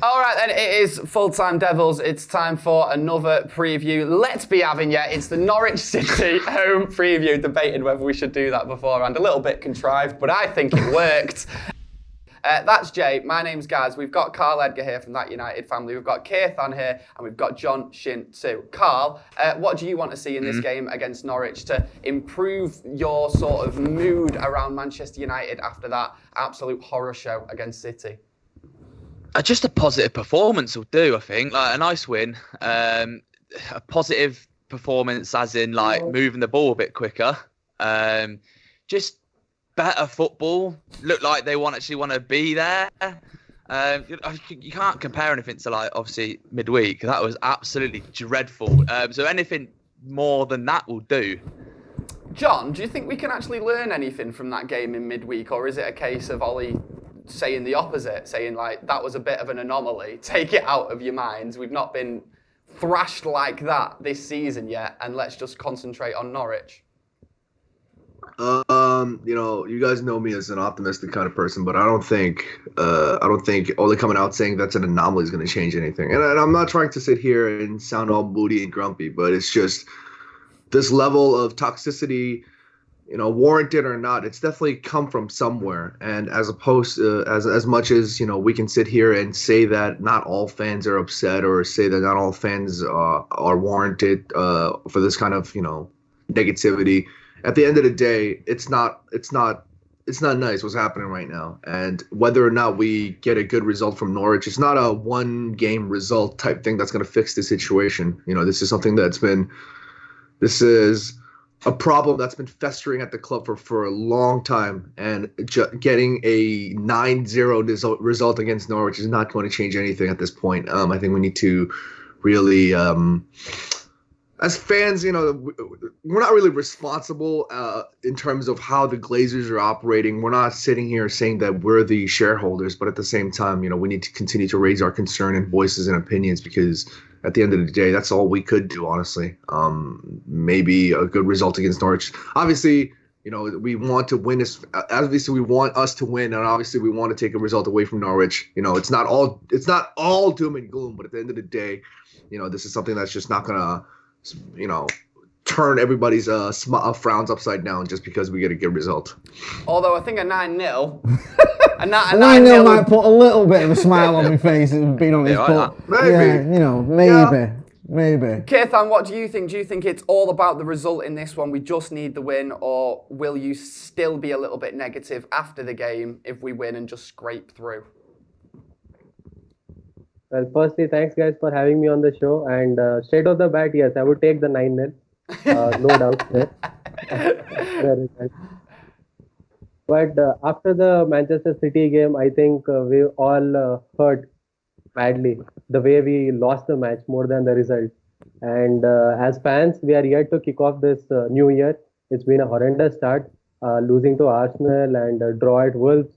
All right, then, it is full-time Devils. It's time for another preview. Let's be having you. It's the Norwich City home preview, debating whether we should do that beforehand. A little bit contrived, but I think it worked. That's Jay. My name's Gaz. We've got Carl Edgar here from That United family. We've got Keithan here, and we've got John Shin too. Carl, what do you want to see in this game against Norwich to improve your sort of mood around Manchester United after that absolute horror show against City? Just a positive performance will do, I think. Like a nice win. A positive performance as in like moving the ball a bit quicker. Just better football. Look like they actually want to be there. You can't compare anything to like obviously midweek. That was absolutely dreadful. So anything more than that will do. John, do you think we can actually learn anything from that game in midweek, or is it a case of Ollie saying the opposite, saying like that was a bit of an anomaly, take it out of your minds, we've not been thrashed like that this season yet, and let's just concentrate on Norwich? You guys know me as an optimistic kind of person, but I don't think Ole coming out saying that's an anomaly is going to change anything. And I'm not trying to sit here and sound all moody and grumpy, but it's just this level of toxicity, warranted or not, it's definitely come from somewhere. And as opposed to, as much as, we can sit here and say that not all fans are upset or say that not all fans are warranted for this kind of, negativity. At the end of the day, it's not nice what's happening right now. And whether or not we get a good result from Norwich, it's not a one game result type thing that's going to fix the situation. This is something this is a problem that's been festering at the club for a long time, and getting a 9-0 result against Norwich is not going to change anything at this point. I think we need to really, as fans, we're not really responsible in terms of how the Glazers are operating. We're not sitting here saying that we're the shareholders, but at the same time, we need to continue to raise our concern and voices and opinions, because at the end of the day, that's all we could do, honestly. Maybe a good result against Norwich. Obviously, we want to win. Obviously, we want us to win, and obviously, we want to take a result away from Norwich. It's not all doom and gloom, but at the end of the day, this is something that's just not gonna, turn everybody's frowns upside down just because we get a good result. Although I think a 9-0. A 9-0 might put a little bit of a smile on my face, being honest. But maybe. Keithan, what do you think? Do you think it's all about the result in this one? We just need the win, or will you still be a little bit negative after the game if we win and just scrape through? Well, firstly, thanks guys for having me on the show. And straight off the bat, yes, I would take the 9-0. No doubt there. But after the Manchester City game, I think we all hurt badly the way we lost the match more than the result. And as fans, we are yet to kick off this new year. It's been a horrendous start, losing to Arsenal and draw at Wolves,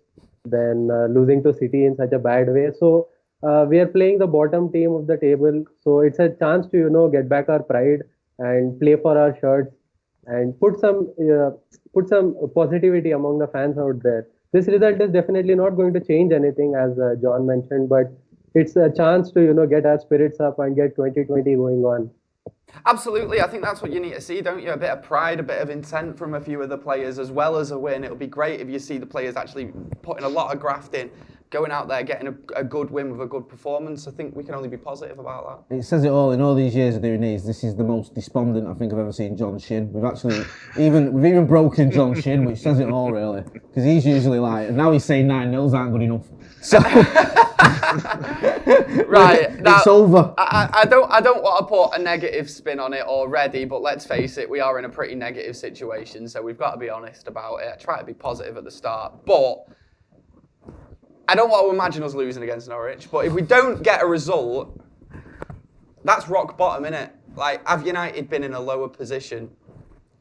then losing to City in such a bad way. So we are playing the bottom team of the table. So it's a chance to, get back our pride and play for our shirts and put some positivity among the fans out there. This result is definitely not going to change anything, as John mentioned, but it's a chance to get our spirits up and get 2020 going on. Absolutely, I think that's what you need to see, don't you? A bit of pride, a bit of intent from a few of the players, as well as a win. It'll be great if you see the players actually putting a lot of graft in, going out there, getting a good win with a good performance. I think we can only be positive about that. It says it all. In all these years of doing these, this is the most despondent I think I've ever seen John Shin. We've even broken John Shin, which says it all really, because he's usually like, now he's saying 9-0s aren't good enough. So right, now, it's over. I don't want to put a negative spin on it already, but let's face it, we are in a pretty negative situation, so we've got to be honest about it. I try to be positive at the start, but I don't want to imagine us losing against Norwich, but if we don't get a result, that's rock bottom, innit? Like, have United been in a lower position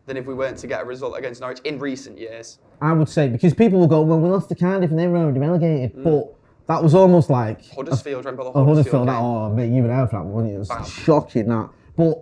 than if we weren't to get a result against Norwich in recent years? I would say, because people will go, well, we lost to Cardiff and they were already relegated, but that was almost like Huddersfield, remember the Huddersfield game? Mate, you were there for that one. It was shocking, that. But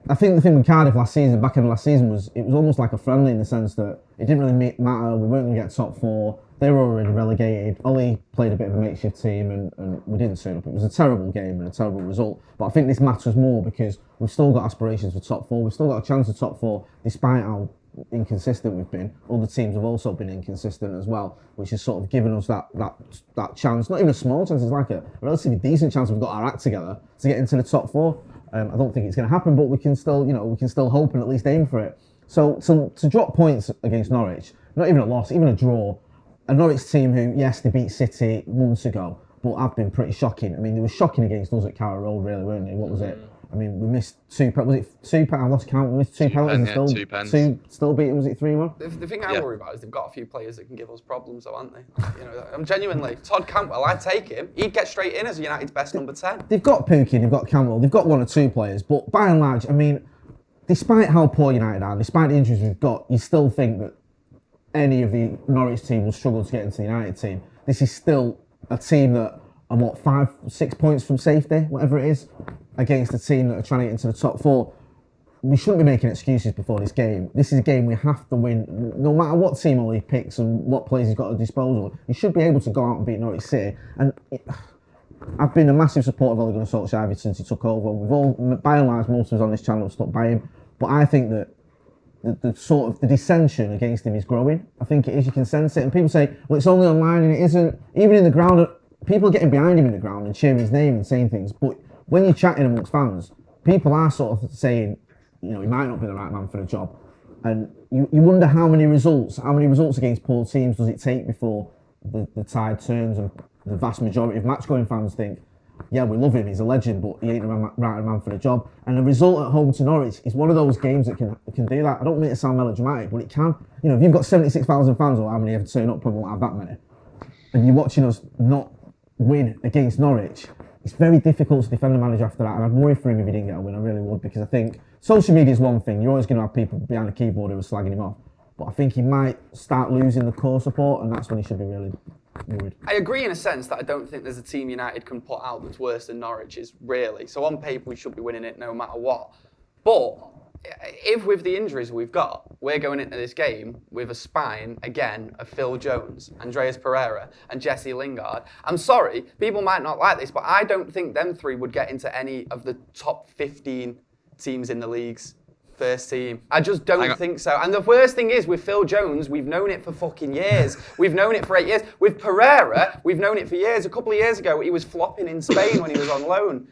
I think the thing with Cardiff back in last season, was it was almost like a friendly in the sense that it didn't really matter. We weren't going to get top four. they were already relegated. Ollie played a bit of a makeshift team and we didn't turn up. It was a terrible game and a terrible result. But I think this matters more because we've still got aspirations for top four. We've still got a chance of top four despite how inconsistent we've been. Other teams have also been inconsistent as well, which has sort of given us that chance. Not even a small chance, it's like a relatively decent chance we've got our act together to get into the top four. I don't think it's going to happen, but we can still hope and at least aim for it. So to drop points against Norwich, not even a loss, even a draw, a Norwich team who, yes, they beat City months ago, but have been pretty shocking. I mean, they were shocking against us at Carrow Road, really, weren't they? What was it? I mean, we missed two penalties. I lost count. We missed two penalties and still beat them. Was it 3-1? The thing I worry about is they've got a few players that can give us problems, though, aren't they? I'm genuinely Todd Cantwell. I'd take him. He'd get straight in as United's best number 10. They've got Pookie, they've got Cantwell, they've got one or two players, but by and large, I mean, despite how poor United are, despite the injuries we've got, you still think that any of the Norwich team will struggle to get into the United team. This is still a team that are 5-6 points from safety, whatever it is, against a team that are trying to get into the top four. We shouldn't be making excuses before this game. This is a game we have to win. No matter what team Ollie picks and what players he's got at disposal, he should be able to go out and beat Norwich City. And I've been a massive supporter of Ole Gunnar Solskjaer since he took over. We've all, by and large, most of us on this channel have stuck by him. But I think that the dissension against him is growing. I think it is. You can sense it. And people say, well, it's only online, and it isn't. Even in the ground, people are getting behind him in the ground and cheering his name and saying things. But when you're chatting amongst fans, people are sort of saying, he might not be the right man for the job. And you wonder how many results against poor teams does it take before the tide turns, and the vast majority of match-going fans think, yeah, we love him, he's a legend, but he ain't the right man for the job. And the result at home to Norwich is one of those games that can do that. I don't mean it to sound melodramatic, but it can. If you've got 76,000 fans, or how many ever turn up, probably won't have that many, and you're watching us not win against Norwich, it's very difficult to defend the manager after that. And I'd worry for him if he didn't get a win, I really would, because I think social media is one thing. You're always going to have people behind the keyboard who are slagging him off. But I think he might start losing the core support, and that's when he should be really worried. I agree in a sense that I don't think there's a team United can put out that's worse than Norwich is, really. So on paper, we should be winning it no matter what. But if with the injuries we've got, we're going into this game with a spine, again, of Phil Jones, Andreas Pereira, and Jesse Lingard. I'm sorry, people might not like this, but I don't think them three would get into any of the top 15 teams in the league's first team. I just don't think so. And the worst thing is, with Phil Jones, we've known it for fucking years. We've known it for 8 years. With Pereira, we've known it for years. A couple of years ago, he was flopping in Spain when he was on loan.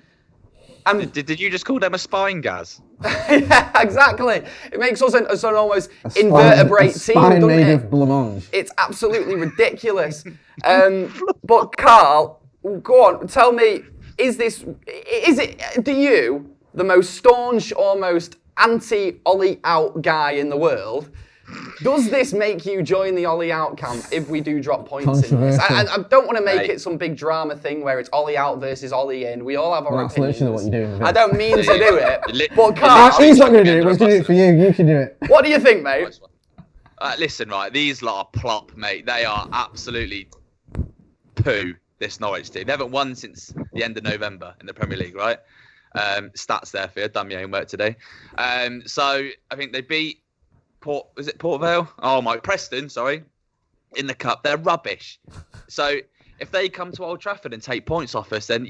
Did you just call them a spine, Gaz? Yeah, exactly. It makes us an almost invertebrate team, doesn't made it? of blancmange. It's absolutely ridiculous. But Carl, go on, tell me, do you, the most staunch, almost anti-Ollie out guy in the world, does this make you join the Ollie out camp if we do drop points in this? I don't want to make it some big drama thing where it's Ollie out versus Ollie in. We all have our opinions. That's literally what you're doing. I don't mean to do it, but Carl, he's not going to do it. We're doing it for you. You can do it. What do you think, mate? Listen, right, these lot are plop, mate. They are absolutely poo, this Norwich team. They haven't won since the end of November in the Premier League, right? Stats there for you. Done my own work today. So I think they beat Port Vale? Oh my, Preston, sorry, in the cup. They're rubbish. So if they come to Old Trafford and take points off us, then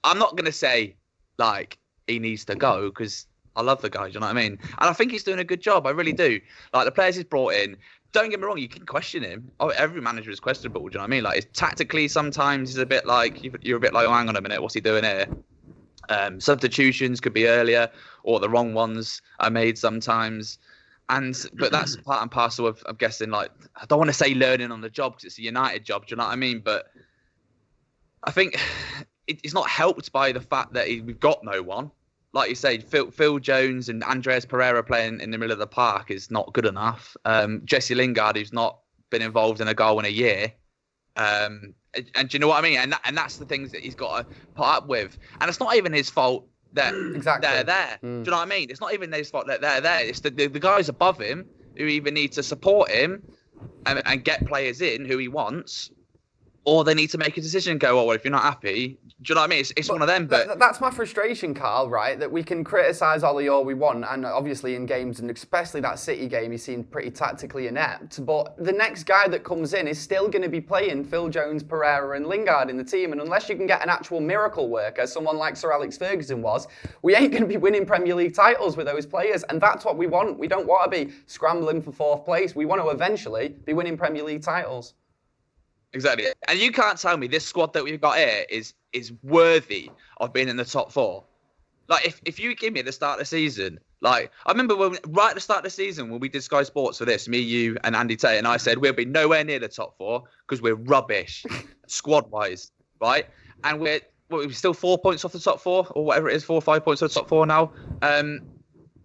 I'm not going to say like he needs to go, because I love the guy, do you know what I mean? And I think he's doing a good job. I really do. Like, the players he's brought in, don't get me wrong, you can question him. Oh, every manager is questionable, do you know what I mean? Like, tactically, sometimes he's a bit like, you're a bit like, oh, hang on a minute, what's he doing here? Substitutions could be earlier, or the wrong ones are made sometimes. But that's part and parcel of, I'm guessing, like, I don't want to say learning on the job, because it's a United job, do you know what I mean? But I think it's not helped by the fact that we've got no one. Like you say, Phil Jones and Andreas Pereira playing in the middle of the park is not good enough. Jesse Lingard, who's not been involved in a goal in a year. And do you know what I mean? And that's the things that he's got to put up with. And it's not even his fault that they're there. Do you know what I mean? It's not even his fault that they're there. It's the guys above him who either need to support him and get players in who he wants, or they need to make a decision and go, oh, well, if you're not happy, do you know what I mean? It's one of them. But that's my frustration, Carl, right? That we can criticise Ollie all we want, and obviously in games, and especially that City game, he seemed pretty tactically inept. But the next guy that comes in is still going to be playing Phil Jones, Pereira and Lingard in the team, and unless you can get an actual miracle worker, someone like Sir Alex Ferguson was, we ain't going to be winning Premier League titles with those players, and that's what we want. We don't want to be scrambling for 4th place. We want to eventually be winning Premier League titles. Exactly. And you can't tell me this squad that we've got here is worthy of being in the top 4. Like, if you give me at the start of the season, like, I remember right at the start of the season when we did Sky Sports for this, me, you, and Andy Tate, and I said we'll be nowhere near the top 4 because we're rubbish, squad-wise, right? And we're still 4 points off the top 4, or whatever it is, 4 or 5 points off the top 4 now.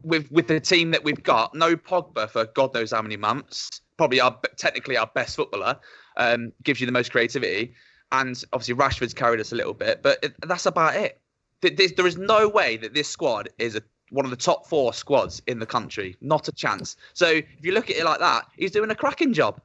With the team that we've got, no Pogba for God knows how many months, probably technically our best footballer. Gives you the most creativity, and obviously Rashford's carried us a little bit, but that's about it. There is no way that this squad is one of the top 4 squads in the country. Not a chance. So if you look at it like that, he's doing a cracking job.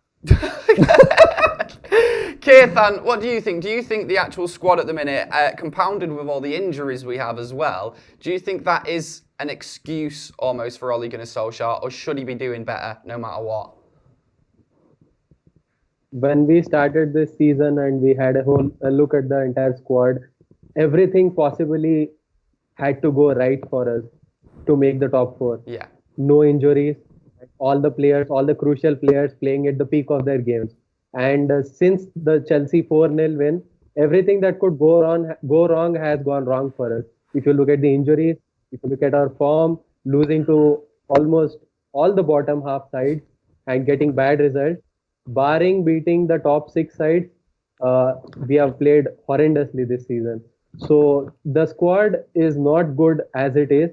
Keithan, what do you think? Do you think the actual squad at the minute, compounded with all the injuries we have as well, do you think that is an excuse almost for Ole Gunnar Solskjaer, or should he be doing better no matter what? When we started this season and we had a look at the entire squad, everything possibly had to go right for us to make the top 4. Yeah. No injuries, all the players, all the crucial players playing at the peak of their games. And since the Chelsea 4-0 win, everything that could go wrong has gone wrong for us. If you look at the injuries, if you look at our form, losing to almost all the bottom half sides and getting bad results, barring beating the top 6 sides, we have played horrendously this season. So the squad is not good as it is,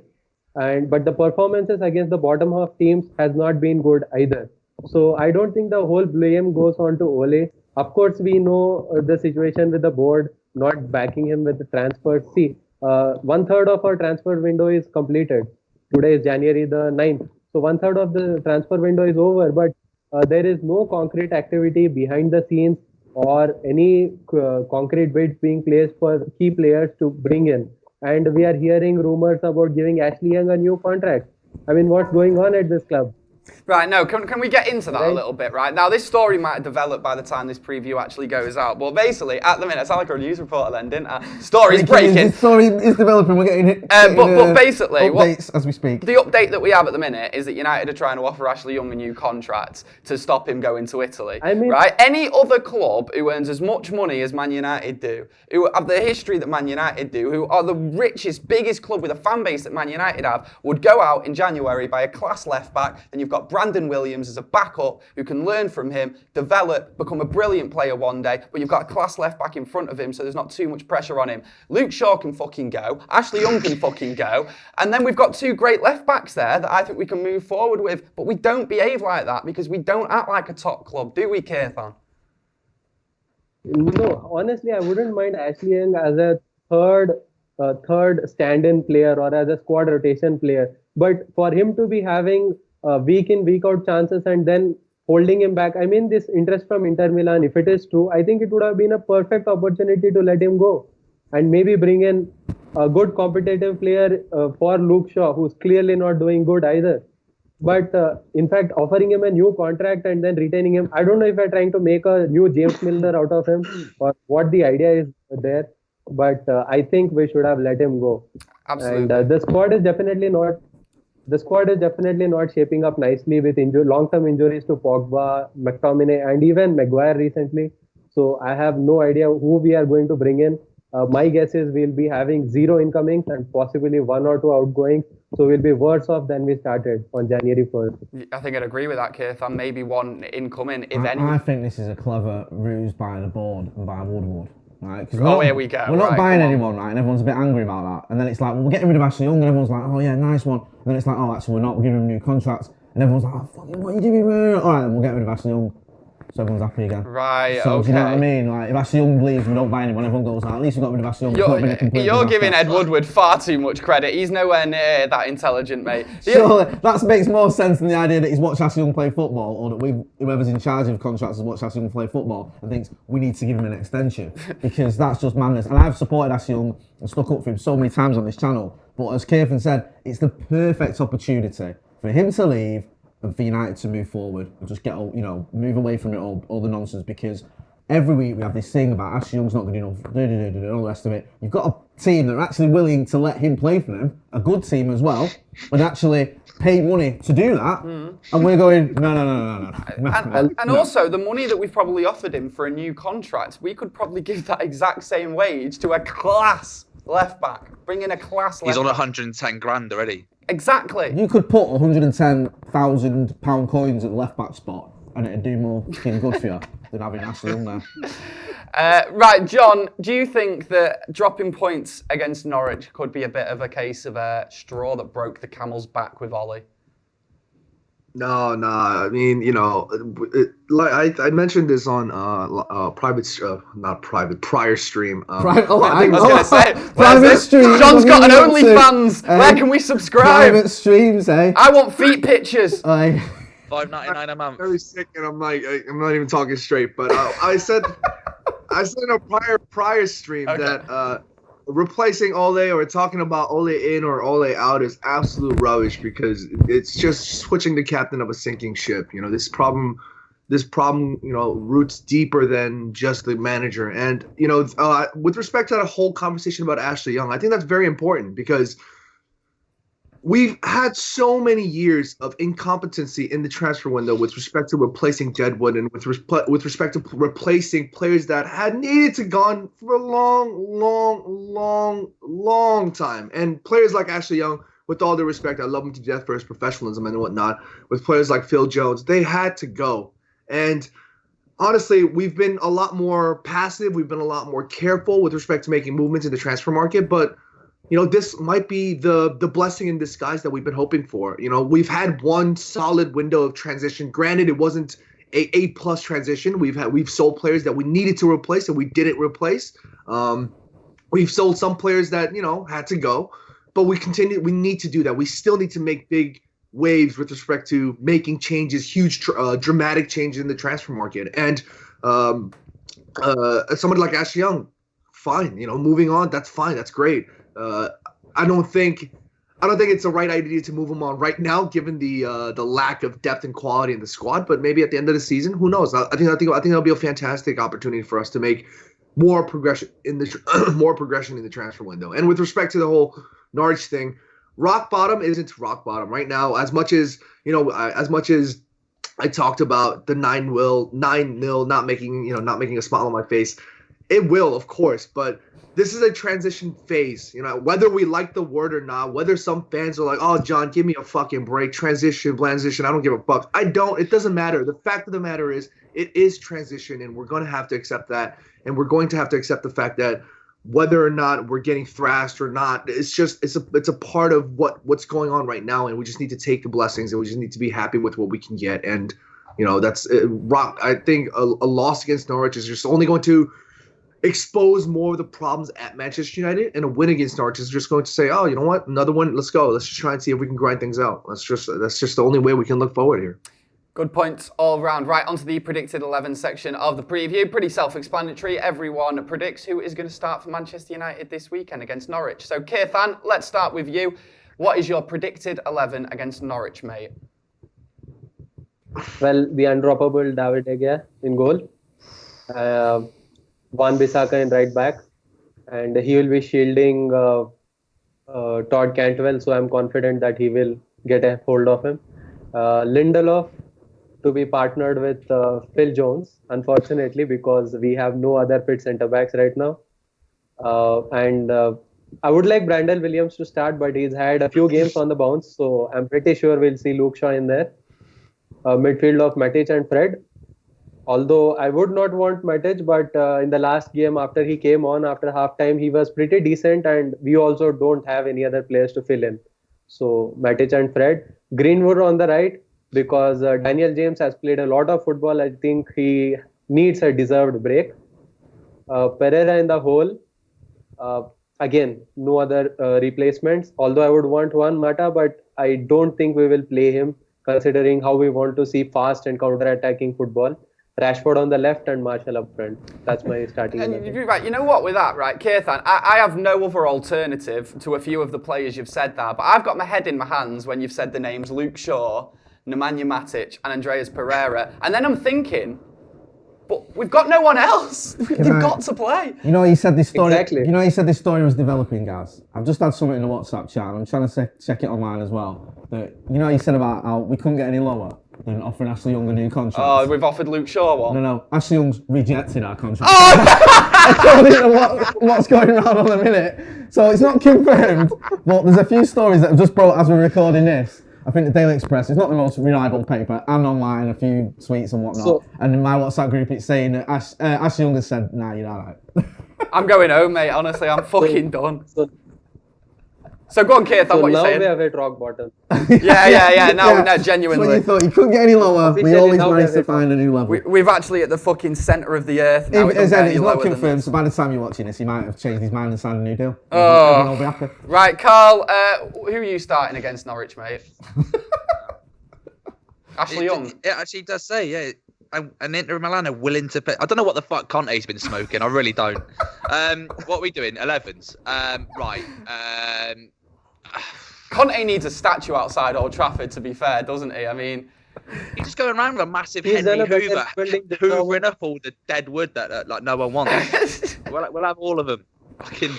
but the performances against the bottom half teams has not been good either. So I don't think the whole blame goes on to Ole. Of course, we know the situation with the board not backing him with the transfers. See, 1/3 of our transfer window is completed. Today is January the 9th. So 1/3 of the transfer window is over, but there is no concrete activity behind the scenes or any concrete bids being placed for key players to bring in. And we are hearing rumors about giving Ashley Young a new contract. I mean, what's going on at this club? Right, no, can we get into that a little bit, right? Now, this story might have developed by the time this preview actually goes out. But basically, at the minute, I sound like a news reporter then, didn't I? Story's breaking. This story is developing, we're getting it. But basically, updates as we speak. The update that we have at the minute is that United are trying to offer Ashley Young a new contract to stop him going to Italy. I mean, right? Any other club who earns as much money as Man United do, who have the history that Man United do, who are the richest, biggest club with a fan base that Man United have, would go out in January, buy a class left back, then you've got Brandon Williams as a backup who can learn from him, develop, become a brilliant player one day, but you've got a class left back in front of him, so there's not too much pressure on him. Luke Shaw can fucking go, Ashley Young can fucking go, and then we've got 2 great left backs there that I think we can move forward with, but we don't behave like that because we don't act like a top club, do we, Keithan? No, honestly, I wouldn't mind Ashley Young as a third stand-in player or as a squad rotation player, but for him to be having week in, week out chances and then holding him back. I mean, this interest from Inter Milan, if it is true, I think it would have been a perfect opportunity to let him go and maybe bring in a good competitive player for Luke Shaw, who's clearly not doing good either. But in fact, offering him a new contract and then retaining him, I don't know if we're trying to make a new James Milner out of him or what the idea is there. But I think we should have let him go. Absolutely. And the squad is definitely not shaping up nicely with long-term injuries to Pogba, McTominay, and even Maguire recently. So I have no idea who we are going to bring in. My guess is we'll be having 0 incomings and possibly 1 or 2 outgoings. So we'll be worse off than we started on January 1st. I think I'd agree with that, Keithan. Maybe 1 incoming, if any. I think this is a clever ruse by the board and by Woodward. Right, here we go. We're not buying anyone, right? And everyone's a bit angry about that. And then it's like, well, we're getting rid of Ashley Young, and everyone's like, oh yeah, nice one. And then it's like, oh, actually, we're not. We're giving him new contracts. And everyone's like, oh, fucking, what are you doing? All right, then we'll get rid of Ashley Young. so everyone's happy again. Right, So okay. do you know what I mean? Like if Ashley Young leaves, we don't buy anyone. Everyone goes, at least we got rid of Ashley Young. You're giving Ed Woodward far too much credit. He's nowhere near that intelligent, mate. Surely that makes more sense than the idea that he's watched Ashley Young play football, or that whoever's in charge of contracts has watched Ashley Young play football and thinks we need to give him an extension, because that's just madness. And I've supported Ashley Young and stuck up for him so many times on this channel. But as Kirsten said, it's the perfect opportunity for him to leave and for United to move forward and just move away from it all the nonsense, because every week we have this thing about Ashley Young's not good enough, all the rest of it. You've got a team that are actually willing to let him play for them, a good team as well, and actually pay money to do that, and we're going, no. And also, the money that we've probably offered him for a new contract, we could probably give that exact same wage to a class left back. Bring in a class left back. He's on 110 grand already. Exactly. You could put £110,000 coins at the left back spot and it'd do more fucking good for you than having Ashley on there. Right, John, do you think that dropping points against Norwich could be a bit of a case of a straw that broke the camel's back with Ollie? No. I mean, like I mentioned this on prior stream. I was going to say, private stream. John's got an OnlyFans. Where can we subscribe? Private streams, eh? I want feet pictures. $5.99 a month. Very sick, and I'm not even talking straight. But I said in a prior stream that replacing Ole or talking about Ole in or Ole out is absolute rubbish, because it's just switching the captain of a sinking ship. This problem, roots deeper than just the manager. And, with respect to that whole conversation about Ashley Young, I think that's very important, because we've had so many years of incompetency in the transfer window with respect to replacing Deadwood and with respect to replacing players that had needed to gone for a long time. And players like Ashley Young, with all due respect, I love him to death for his professionalism and whatnot, with players like Phil Jones, they had to go. And honestly, we've been a lot more passive. We've been a lot more careful with respect to making movements in the transfer market. But this might be the blessing in disguise that we've been hoping for. We've had one solid window of transition. Granted, it wasn't a plus transition. We've sold players that we needed to replace and we didn't replace. We've sold some players that had to go, but we need to do that. We still need to make big waves with respect to making changes, huge dramatic changes in the transfer market. And somebody like Ashley Young, fine. Moving on, that's fine. That's great. I don't think it's the right idea to move him on right now, given the lack of depth and quality in the squad. But maybe at the end of the season, who knows? I think that'll be a fantastic opportunity for us to make more progression in the transfer window. And with respect to the whole Norwich thing, rock bottom isn't rock bottom right now. As much as I talked about the 9-0 not making a smile on my face, it will, of course, but this is a transition phase, whether we like the word or not, whether some fans are like, oh, John, give me a fucking break. Transition, I don't give a fuck. It doesn't matter. The fact of the matter is it is transition, and we're going to have to accept that. And we're going to have to accept the fact that whether or not we're getting thrashed or not, it's a part of what's going on right now. And we just need to take the blessings, and we just need to be happy with what we can get. And, that's rock. I think a loss against Norwich is just only going to expose more of the problems at Manchester United, and a win against Norwich is just going to say, oh, you know what, another one, let's go. Let's just try and see if we can grind things out. That's just the only way we can look forward here. Good points all round. Right, onto the predicted 11 section of the preview. Pretty self-explanatory. Everyone predicts who is going to start for Manchester United this weekend against Norwich. So, Kirthan, let's start with you. What is your predicted 11 against Norwich, mate? Well, the undroppable David De Gea in goal. Wan Bissaka in right back, and he will be shielding Todd Cantwell, so I'm confident that he will get a hold of him. Lindelof to be partnered with Phil Jones, unfortunately, because we have no other fit centre backs right now. And I would like Brandel Williams to start, but he's had a few games on the bounce, so I'm pretty sure we'll see Luke Shaw in there. Midfield of Matic and Fred. Although I would not want Matic, but in the last game after he came on after halftime, he was pretty decent, and we also don't have any other players to fill in. So Matic and Fred. Greenwood on the right, because Daniel James has played a lot of football. I think he needs a deserved break. Pereira in the hole. Again, no other replacements. Although I would want Juan Mata, but I don't think we will play him considering how we want to see fast and counter-attacking football. Rashford on the left and Martial up front. That's my starting. And you're right. You know what? With that, right, Keithan, I have no other alternative to a few of the players you've said there, but I've got my head in my hands when you've said the names Luke Shaw, Nemanja Matic, and Andreas Pereira, and then I'm thinking, but we've got no one else. You've got to play. You know, he said this story. Exactly. You know, he said this story was developing, guys. I've just had something in the WhatsApp chat. And I'm trying to check it online as well. But you know, he said about how we couldn't get any lower than offering Ashley Young a new contract. Oh, we've offered Luke Shaw one. No, Ashley Young's rejected our contract. Oh! I don't know what's going around on a minute. So it's not confirmed, but there's a few stories that have just broke as we're recording this. I think the Daily Express is not the most reliable paper, and online, a few tweets and whatnot. So, and in my WhatsApp group, it's saying that Ashley Young has said, nah, you're all right. I'm going home, mate. Honestly, I'm fucking done. So go on, Keith, what are you saying? Now we have hit rock bottom. Yeah. No, genuinely. So you thought you couldn't get any lower. We always managed to find a new level. We've actually at the fucking centre of the earth now. It's not confirmed, so by the time you're watching this, he might have changed his mind and signed a new deal. Oh. Everyone will be happy. Right, Carl, who are you starting against Norwich, mate? Ashley Young. It actually does say, yeah. And Inter Milan are willing to pay. I don't know what the fuck Conte's been smoking. I really don't. What are we doing? 11s. Right. Conte needs a statue outside Old Trafford, to be fair, doesn't he? I mean, he's just going around with a massive Henry Hoover, hoovering up all the dead wood that like no one wants. we'll have all of them. Fucking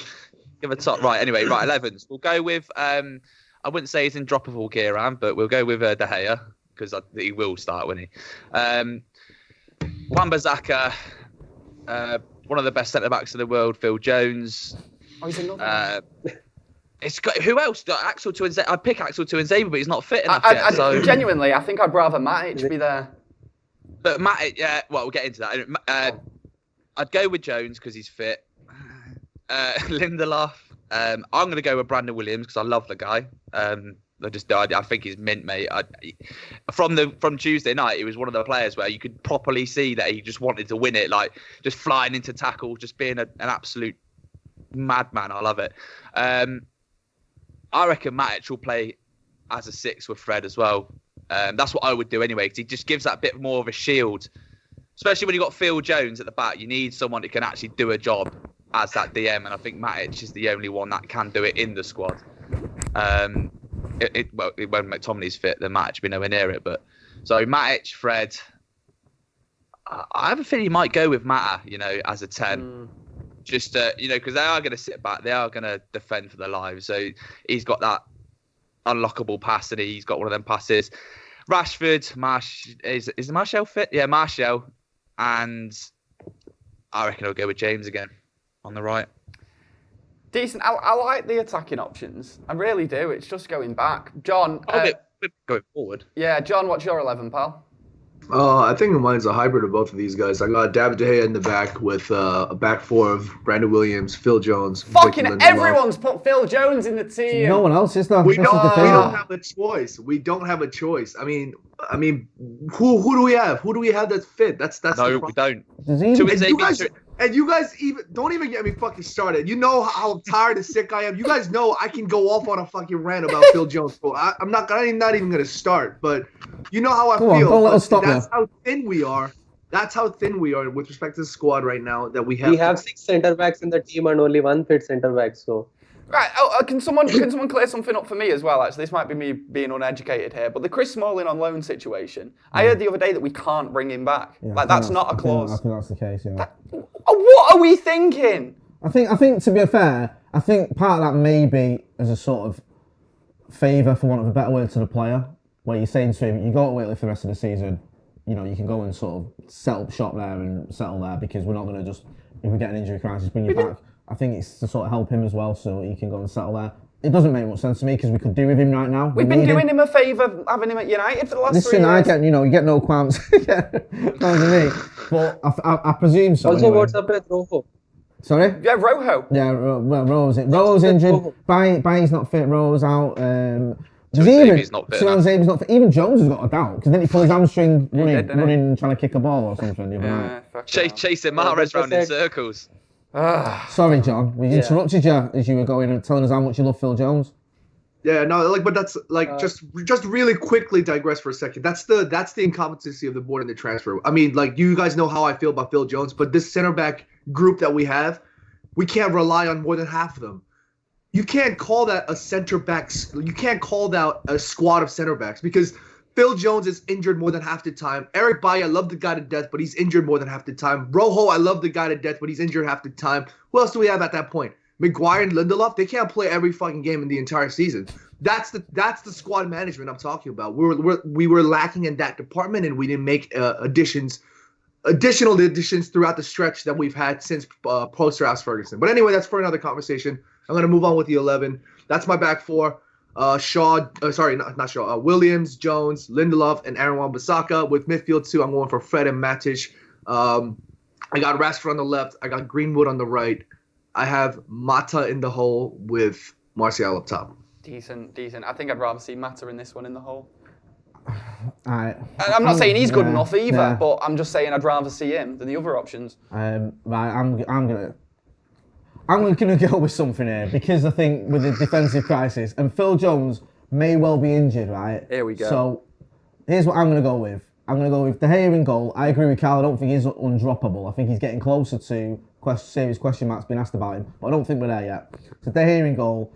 give a top. Right. Anyway, right. 11s. We'll go with. I wouldn't say he's in droppable gear, but we'll go with De Gea because he will start, won't he? Wan-Bissaka, one of the best centre backs in the world, Phil Jones. Oh, he's another. It's got who else? Axel Tuanzebe. I'd pick Axel Tuanzebe, but he's not fit enough yet. So Genuinely, I think I'd rather Matic be there. But Matic, yeah. Well, we'll get into that. I'd go with Jones because he's fit. Lindelof. I'm going to go with Brandon Williams because I love the guy. I think he's mint, mate. From Tuesday night, he was one of the players where you could properly see that he just wanted to win it, like just flying into tackles, just being an absolute madman. I love it. I reckon Matic will play as a 6 with Fred as well. That's what I would do anyway, because he just gives that bit more of a shield. Especially when you've got Phil Jones at the back, you need someone who can actually do a job as that DM, and I think Matic is the only one that can do it in the squad. When McTominay's fit, then Matic will be nowhere near it. But so Matic, Fred, I have a feeling he might go with Mata, as a 10. Just because they are going to sit back, they are going to defend for their lives. So he's got that unlockable pass, and he's got one of them passes. Rashford, is Martial fit? Yeah, Martial, and I reckon I'll go with James again on the right. Decent. I like the attacking options. I really do. It's just going back. John. We're going forward. Yeah, John, what's your 11, pal? I think mine's a hybrid of both of these guys. I got David De Gea in the back with a back 4 of Brandon Williams, Phil Jones. Fucking everyone's put Phil Jones in the team. No one else is there. We don't have a choice. We don't have a choice. I mean, who do we have? Who do we have that's fit? That's no, we don't. And you guys even don't even get me fucking started. You know how tired and sick I am. You guys know I can go off on a fucking rant about Phil Jones. So I'm not even gonna start. But you know how I feel. That's how thin we are. That's how thin we are with respect to the squad right now. That we have 6 centre backs in the team and only 1 fit centre back. So. Right. Can someone clear something up for me as well? Actually, this might be me being uneducated here, but the Chris Smalling on loan situation. I heard the other day that we can't bring him back. Yeah, that's not a clause. I think that's the case. Yeah. What are we thinking? I think to be fair, I think part of that may be as a sort of favour, for want of a better word, to the player, where you're saying to him, you go to Waitley for the rest of the season. You can go and sort of set up shop there and settle there, because we're not going to just, if we get an injury crisis, bring you back. I think it's to sort of help him as well, so he can go and settle there. It doesn't make much sense to me, because we could do with him right now. We've been doing him a favour having him at United for the last 3 years. You get no qualms. Qualms with me. But I presume so. Also, anyway. what's up with Rojo? Sorry? Yeah, Rojo. Yeah, Rojo's injured. Bailly's not fit. Rojo's out. Xavier's not fit enough. Xavier's not fit. Even Jones has got a doubt because then he pulled his hamstring did, running, trying to kick a ball or something the other night. Chasing Mahrez round in circles. Sorry, John, we interrupted you as you were going and telling us how much you love Phil Jones. Yeah, no, but that's just really quickly digress for a second. That's the incompetency of the board and the transfer. I mean, you guys know how I feel about Phil Jones, but this center back group that we have, we can't rely on more than half of them. You can't call that a center backs. You can't call that a squad of center backs because Phil Jones is injured more than half the time. Eric Bailly, I love the guy to death, but he's injured more than half the time. Rojo, I love the guy to death, but he's injured half the time. Who else do we have at that point? Maguire and Lindelof, they can't play every fucking game in the entire season. That's the squad management I'm talking about. We were lacking in that department, and we didn't make additional additions throughout the stretch that we've had since post Ralph Ferguson. But anyway, that's for another conversation. I'm going to move on with the 11. That's my back four. Williams, Jones, Lindelof, and Aaron Wan-Bissaka. With midfield two, I'm going for Fred and Matic. I got Rashford on the left. I got Greenwood on the right. I have Mata in the hole with Martial up top. Decent. I think I'd rather see Mata in this one in the hole. I'm not saying he's good enough either, but I'm just saying I'd rather see him than the other options. Right, I'm gonna go with something here because I think with the defensive crisis and Phil Jones may well be injured, right? Here we go. So here's what I'm gonna go with. I'm gonna go with De Gea in goal. I agree with Carl. I don't think he's undroppable. I think he's getting closer to serious question marks being asked about him, but I don't think we're there yet. So De Gea in goal.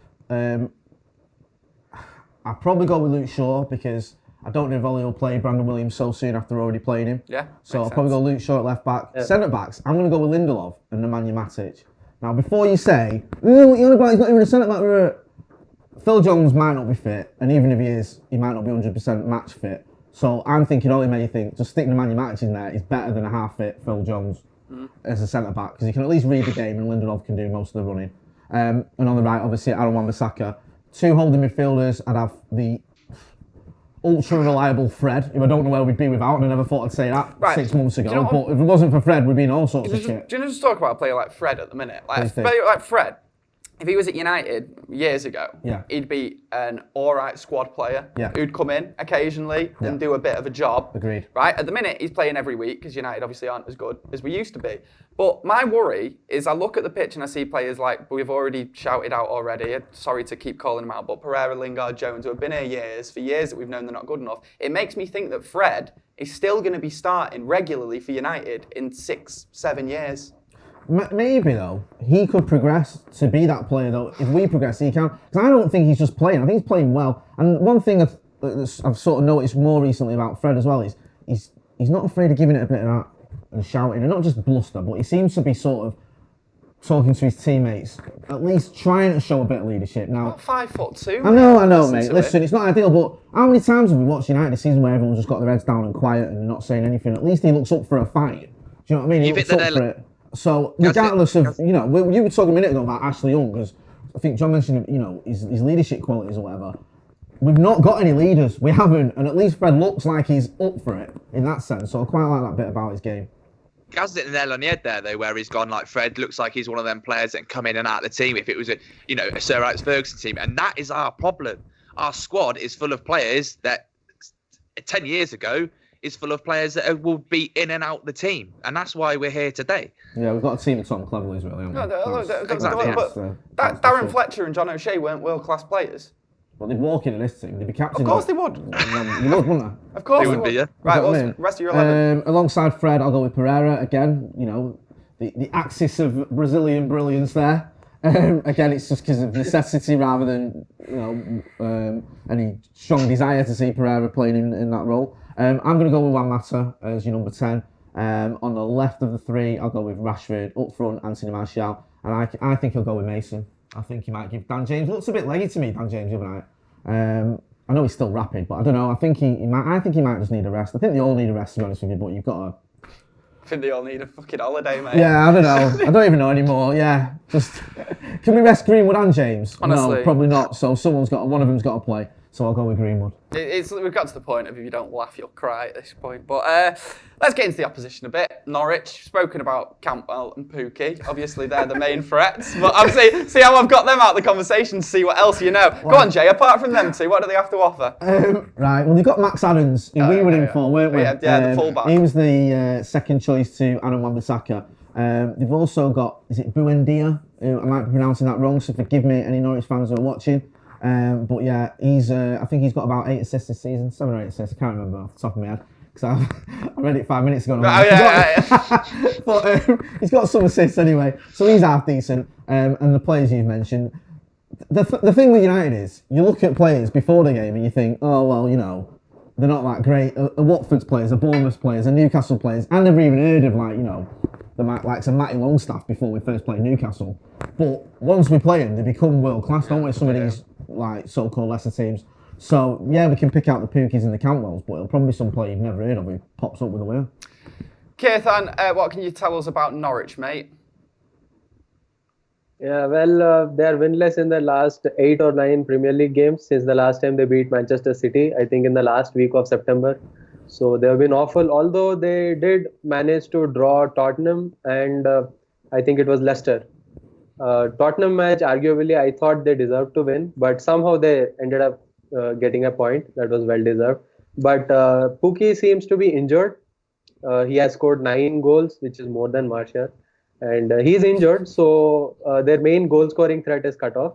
I'd probably go with Luke Shaw because I don't know if Ollie will play Brandon Williams so soon after already playing him. Yeah. So I'll probably go Luke Shaw at left back. Yeah. Centre backs, I'm going to go with Lindelof and Nemanja Matic. Now, before you say, what you're on about, he's not even a centre back. Phil Jones might not be fit, and even if he is, he might not be 100% match fit. So I'm thinking, Ollie made you think, just stick Nemanja Matic in there is better than a half-fit Phil Jones as a centre back because he can at least read the game and Lindelof can do most of the running. And on the right, obviously, Aaron Wan-Bissaka. Two holding midfielders, I'd have the ultra-reliable Fred, who I don't know where we'd be without, and I never thought I'd say that 6 months ago. But if it wasn't for Fred, we'd be in all sorts of shit. Do you know just talk about a player like Fred at the minute? Like Fred, if he was at United years ago, he'd be an alright squad player who'd come in occasionally and do a bit of a job. Agreed. Right? At the minute, he's playing every week because United obviously aren't as good as we used to be. But my worry is I look at the pitch and I see players like, we've already shouted out already, sorry to keep calling them out, but Pereira, Lingard, Jones, who have been here for years that we've known they're not good enough. It makes me think that Fred is still going to be starting regularly for United in 6-7 years. Maybe though, he could progress to be that player though. If we progress, he can. Because I don't think he's just playing. I think he's playing well. And one thing I've sort of noticed more recently about Fred as well is he's not afraid of giving it a bit of that and shouting, and not just bluster, but he seems to be sort of talking to his teammates, at least trying to show a bit of leadership. Now, not 5'2". I know, mate. Listen, it's not ideal, but how many times have we watched United this season where everyone's just got their heads down and quiet and not saying anything? At least he looks up for a fight. Do you know what I mean? He looks up for it. So regardless of, you were talking a minute ago about Ashley Young, because I think John mentioned, his leadership qualities or whatever. We've not got any leaders. We haven't, and at least Fred looks like he's up for it in that sense. So I quite like that bit about his game. Gaz hit the nail on the head there, though, where he's gone like Fred looks like he's one of them players that can come in and out of the team if it was a Sir Alex Ferguson team, and that is our problem. Our squad is full of players that 10 years ago is full of players that will be in and out the team, and that's why we're here today. Yeah, we've got a team of Tom Cleverleys, really. Darren Fletcher and John O'Shea weren't world-class players. Well, they'd walk into this team. They'd be captain. Of course they would. You would, wouldn't they? Of course they would be, yeah. Right, what's the rest of your 11? Alongside Fred, I'll go with Pereira. Again, the axis of Brazilian brilliance there. Again, it's just because of necessity rather than, any strong desire to see Pereira playing in that role. I'm going to go with Juan Mata as your number 10. On the left of the three, I'll go with Rashford. Up front, Anthony Martial. And I think he'll go with Mason. I think he might give Dan James. Looks a bit leggy to me, Dan James, the other night. I know he's still rapid, but I don't know. I think he might just need a rest. I think they all need a rest, to be honest with you, but you've got to... I think they all need a fucking holiday, mate. Yeah, I don't know. I don't even know anymore. Yeah, just... Can we rest Greenwood and James? Honestly. No, probably not. So one of them's got to play. So I'll go with Greenwood. We've got to the point of if you don't laugh, you'll cry at this point. But let's get into the opposition a bit. Norwich, spoken about Campbell and Pookie. Obviously, they're the main threats. But I'm see how I've got them out of the conversation, see what else you know. Go on, Jay, apart from them two, what do they have to offer? Right, well, they've got Max Adams, who we were in for, weren't we? Yeah, the fullback. He was the second choice to Aaron Wan-Bissaka. They've also got, is it Buendia? I might be pronouncing that wrong, so forgive me, any Norwich fans who are watching. But yeah, I think he's got about 8 assists this season, 7 or 8 assists, I can't remember off the top of my head, because I read it 5 minutes ago. But he's got some assists anyway, so he's half decent. And the players you've mentioned, the thing with United is, you look at players before the game and you think, oh, well, you know, they're not that great. Watford's players, Bournemouth players, Newcastle players, I never even heard of, like, you know, the likes of Matty Longstaff before we first played Newcastle. But once we play them, they become world class, don't we? Some of these like so-called lesser teams. So yeah, we can pick out the Pookies and the Cantwells, but it'll probably be some player you've never heard of who pops up with a winner. Keithan, what can you tell us about Norwich, mate? Yeah, well, they are winless in the last 8 or 9 Premier League games since the last time they beat Manchester City, I think in the last week of September. So they have been awful, although they did manage to draw Tottenham and I think it was Leicester. Tottenham match, arguably, I thought they deserved to win, but somehow they ended up getting a point that was well deserved. But Pookie seems to be injured. He has scored 9 goals, which is more than Martial. And he's injured, so their main goal scoring threat is cut off.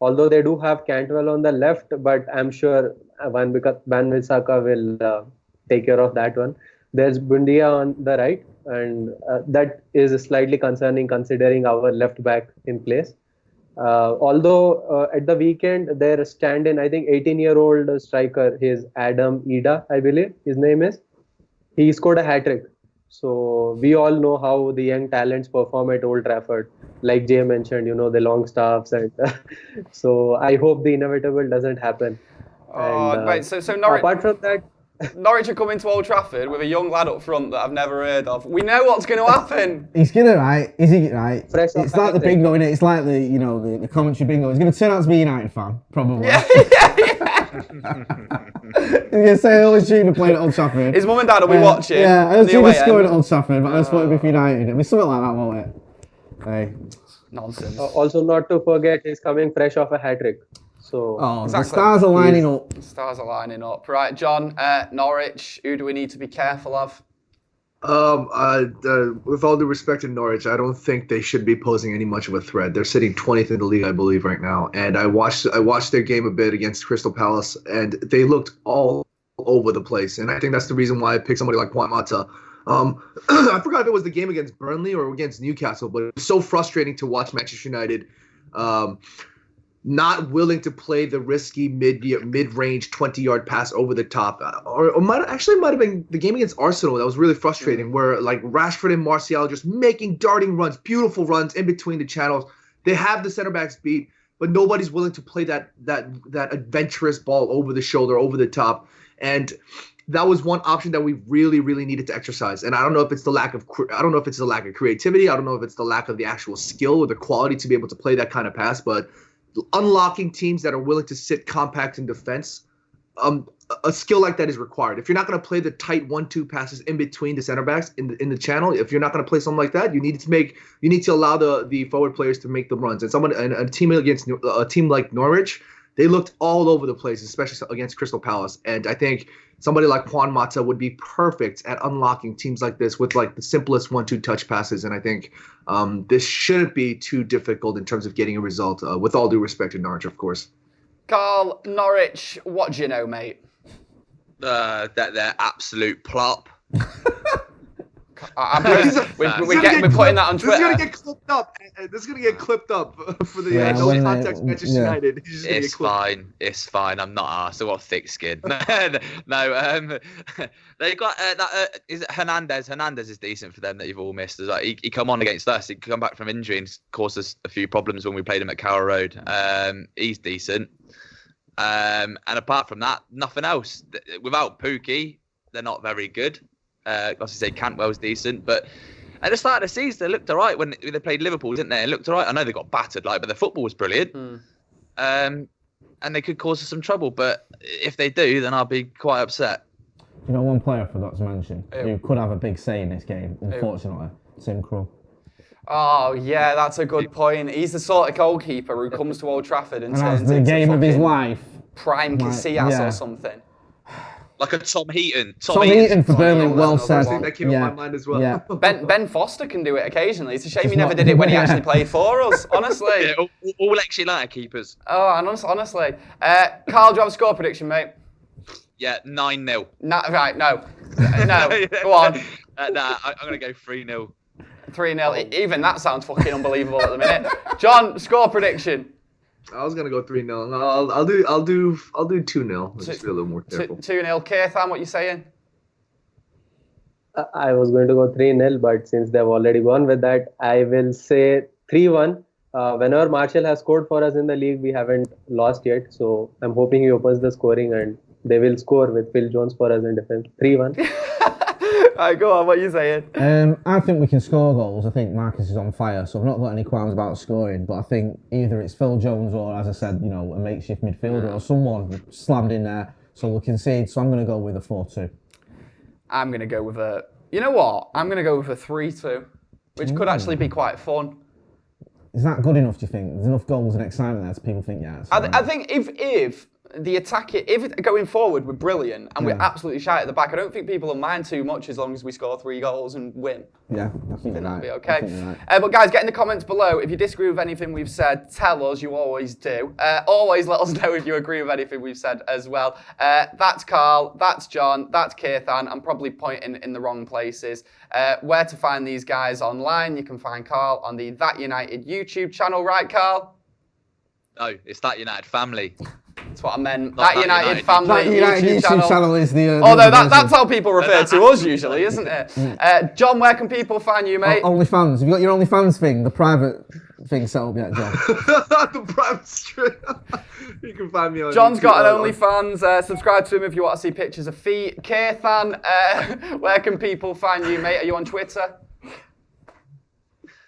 Although they do have Cantwell on the left, but I'm sure Wan-Bissaka will take care of that one. There's Bundia on the right, and that is slightly concerning considering our left back in place. Although at the weekend, their stand-in, I think 18-year-old striker, is Adam Ida, I believe his name is. He scored a hat-trick. So we all know how the young talents perform at Old Trafford. Like Jay mentioned, you know, the long staffs. And so I hope the inevitable doesn't happen. Oh, wait, so Norwich... Apart from that... Norwich are coming to Old Trafford with a young lad up front that I've never heard of. We know what's going to happen. He's going to, right? Is he, right? It's like the bingo, innit? It's like the commentary bingo. He's going to turn out to be a United fan, probably. Yeah. He's going to say, oh, his dream of playing at Old Trafford. His mum and dad will be watching. Yeah, I was dream of scoring at Old Trafford, but I just thought it'd be for United. It'll be something like that, won't it? Hey. Nonsense. Also, not to forget, he's coming fresh off a hat-trick. So exactly. The stars are lining up. The stars are lining up. Right, John, Norwich, who do we need to be careful of? With all due respect to Norwich, I don't think they should be posing any much of a threat. They're sitting 20th in the league, I believe, right now. And I watched their game a bit against Crystal Palace, and they looked all over the place. And I think that's the reason why I picked somebody like Juan Mata. I forgot if it was the game against Burnley or against Newcastle, but it was so frustrating to watch Manchester United not willing to play the risky mid-range 20-yard pass over the top. Or might have been the game against Arsenal that was really frustrating, where like Rashford and Martial just making darting runs, beautiful runs in between the channels. They have the center backs beat, but nobody's willing to play that adventurous ball over the shoulder, over the top. And that was one option that we really, really needed to exercise. And I don't know if it's the lack of creativity. I don't know if it's the lack of the actual skill or the quality to be able to play that kind of pass, but unlocking teams that are willing to sit compact in defense, a skill like that is required. If you're not going to play the tight 1-2 passes in between the center backs in the channel, if you're not going to play something like that, you need to allow the forward players to make the runs. And a team like Norwich, they looked all over the place, especially against Crystal Palace. And I think somebody like Juan Mata would be perfect at unlocking teams like this with like the simplest 1-2 touch passes. And I think this shouldn't be too difficult in terms of getting a result, with all due respect to Norwich, of course. Carl, Norwich, what do you know, mate? That they're absolute plop. We're putting that on Twitter. This is going to get clipped up. This is going to get clipped up for the no context Manchester United. It's fine. It's fine. I'm not arsed. I've got thick skin. No, they got is it Hernandez? Hernandez is decent for them that you've all missed. Like, he come on against us. He come back from injury and caused us a few problems when we played him at Carrow Road. He's decent. And apart from that, nothing else. Without Pookie, they're not very good. I was say Cantwell's decent, but at the start of the season, they looked all right when they played Liverpool, didn't they? It looked all right. I know they got battered, but the football was brilliant. and they could cause us some trouble. But if they do, then I'll be quite upset. You know, one player I forgot to mention who could have a big say in this game, unfortunately, Tim Krul. Oh, yeah, that's a good point. He's the sort of goalkeeper who comes to Old Trafford and turns the into game of his life. Prime Casillas or something. Like a Tom Heaton. Tom Heaton for Burnley, well said. I think that came in my mind as well. Yeah. Ben Foster can do it occasionally. It's a shame he never did it when he actually played for us, honestly. Yeah, all ex United keepers. Oh, and honestly. Carl, do you have a score prediction, mate? Yeah, 9-0. No, right, no. No, go on. I'm going to go 3-0. 3-0. Even that sounds fucking unbelievable at the minute. John, score prediction. I was gonna go 3-0. I'll do 2-0. Let's just be a little more careful. 2-0. Keithan, what you saying? I was going to go 3-0, but since they've already gone with that, I will say 3-1. Whenever Martial has scored for us in the league, we haven't lost yet. So I'm hoping he opens the scoring and they will score with Phil Jones for us in defense. 3-1. Alright, go on, what are you saying? I think we can score goals. I think Marcus is on fire, so I've not got any qualms about scoring. But I think either it's Phil Jones or, as I said, you know, a makeshift midfielder or someone slammed in there, so we'll concede. So I'm going to go with a 4-2. I'm going to go with a... You know what? I'm going to go with a 3-2, which could actually be quite fun. Is that good enough, do you think? There's enough goals and excitement there to people think, yeah. I think if the attack, if going forward we're brilliant and we're absolutely shy at the back, I don't think people will mind too much as long as we score 3 goals and win. Yeah, I think that'll be okay. But guys, get in the comments below. If you disagree with anything we've said, tell us. You always do. Always let us know if you agree with anything we've said as well. That's Carl, that's John, that's Keithan. I'm probably pointing in the wrong places. Where to find these guys online? You can find Carl on the That United YouTube channel, right, Carl? No, it's That United Family. That's what I meant. Not That United United. Family That United YouTube channel is the... Although that's how people refer to us usually, isn't it? John, where can people find you, mate? OnlyFans. Have you got your OnlyFans thing, the private thing set up yet, John? The private stream. You can find me on John's YouTube, got an OnlyFans. Subscribe to him if you want to see pictures of feet. Keithan, where can people find you, mate? Are you on Twitter?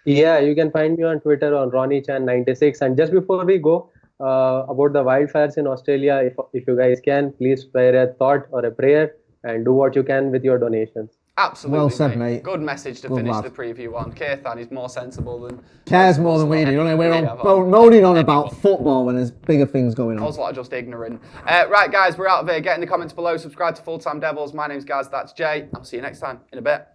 Yeah, you can find me on Twitter on RonnieChan96. And just before we go, about the wildfires in Australia, if you guys can, please spare a thought or a prayer and do what you can with your donations. Absolutely, well said, mate. Good message to finish the preview on. Keithan is more sensible than... Cares more than we do. We're moaning on about football when there's bigger things going on. Us lot are just ignorant. Right, guys, we're out of here. Get in the comments below. Subscribe to Full Time Devils. My name's Gaz, that's Jay. I'll see you next time in a bit.